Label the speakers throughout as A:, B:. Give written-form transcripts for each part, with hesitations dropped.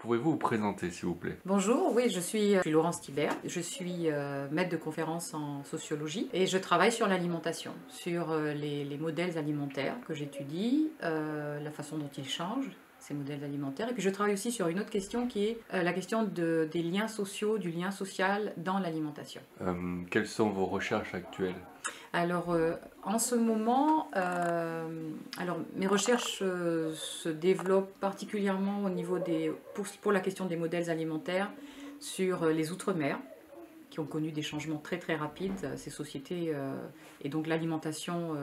A: Pouvez-vous vous présenter, s'il vous plaît?
B: Bonjour, oui, je suis Laurence Thibert, je suis maître de conférences en sociologie et je travaille sur l'alimentation, sur les modèles alimentaires que j'étudie, la façon dont ils changent, ces modèles alimentaires. Et puis je travaille aussi sur une autre question qui est la question des liens sociaux, du lien social dans l'alimentation.
A: Quelles sont vos recherches actuelles?
B: Alors, en ce moment, mes recherches se développent particulièrement au niveau pour la question des modèles alimentaires sur les Outre-mer, qui ont connu des changements très très rapides, ces sociétés, et donc l'alimentation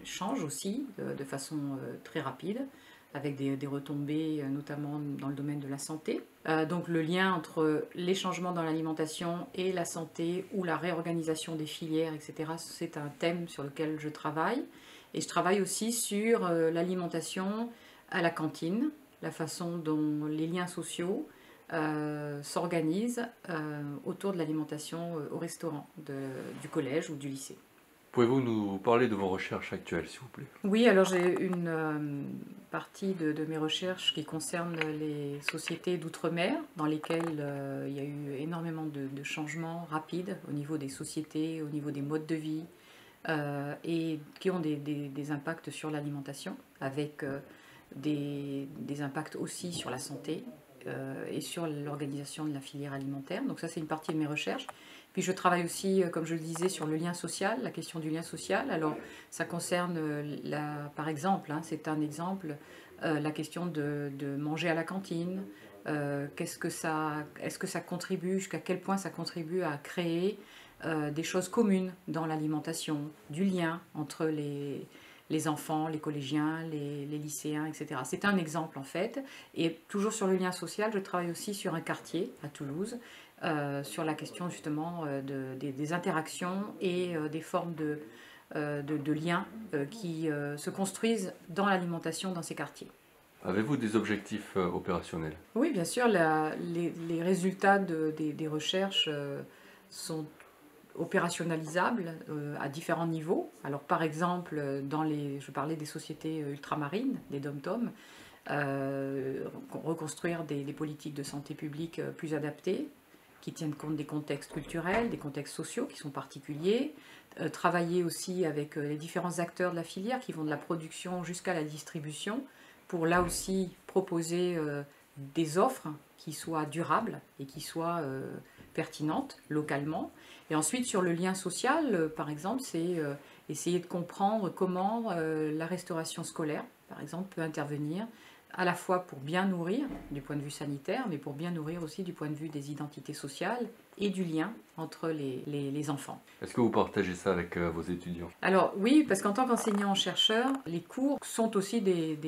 B: change aussi de façon très rapide, avec des retombées notamment dans le domaine de la santé. Donc le lien entre les changements dans l'alimentation et la santé ou la réorganisation des filières, etc., c'est un thème sur lequel je travaille. Et je travaille aussi sur l'alimentation à la cantine, la façon dont les liens sociaux s'organisent autour de l'alimentation au restaurant du collège ou du lycée.
A: Pouvez-vous nous parler de vos recherches actuelles, s'il vous plaît?
B: Oui, alors j'ai une partie de mes recherches qui concerne les sociétés d'outre-mer, dans lesquelles il y a eu énormément de changements rapides au niveau des sociétés, au niveau des modes de vie, et qui ont des impacts sur l'alimentation, avec des impacts aussi sur la santé et sur l'organisation de la filière alimentaire. Donc ça, c'est une partie de mes recherches. Puis je travaille aussi, comme je le disais, sur le lien social, la question du lien social. Alors ça concerne, par exemple, c'est un exemple, la question de manger à la cantine. Est-ce que ça contribue, jusqu'à quel point ça contribue à créer des choses communes dans l'alimentation, du lien entre les enfants, les collégiens, les lycéens, etc. C'est un exemple en fait. Et toujours sur le lien social, je travaille aussi sur un quartier à Toulouse, sur la question justement des interactions et des formes de liens qui se construisent dans l'alimentation dans ces quartiers.
A: Avez-vous des objectifs opérationnels?
B: Oui, bien sûr, les résultats des recherches sont opérationnalisables à différents niveaux. Alors par exemple, je parlais des sociétés ultramarines, des DOM-TOM, reconstruire des politiques de santé publique plus adaptées, qui tiennent compte des contextes culturels, des contextes sociaux qui sont particuliers, travailler aussi avec les différents acteurs de la filière qui vont de la production jusqu'à la distribution, pour là aussi proposer des offres qui soient durables et qui soient pertinentes localement. Et ensuite, sur le lien social, par exemple, c'est essayer de comprendre comment la restauration scolaire, par exemple, peut intervenir à la fois pour bien nourrir du point de vue sanitaire, mais pour bien nourrir aussi du point de vue des identités sociales et du lien entre les enfants.
A: Est-ce que vous partagez ça avec vos étudiants?
B: Alors oui, parce qu'en tant qu'enseignant-chercheur, les cours sont aussi des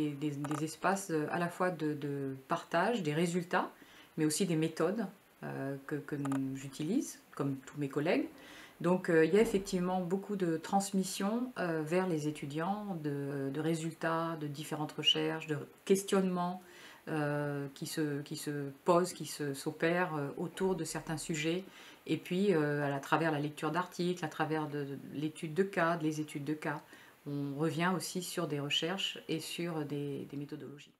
B: espaces à la fois de partage des résultats, mais aussi des méthodes que j'utilise, comme tous mes collègues. Donc il y a effectivement beaucoup de transmission vers les étudiants, de résultats, de différentes recherches, de questionnements qui se posent, qui s'opèrent autour de certains sujets. Et puis à travers la lecture d'articles, à travers de l'étude de cas, les études de cas, on revient aussi sur des recherches et sur des méthodologies.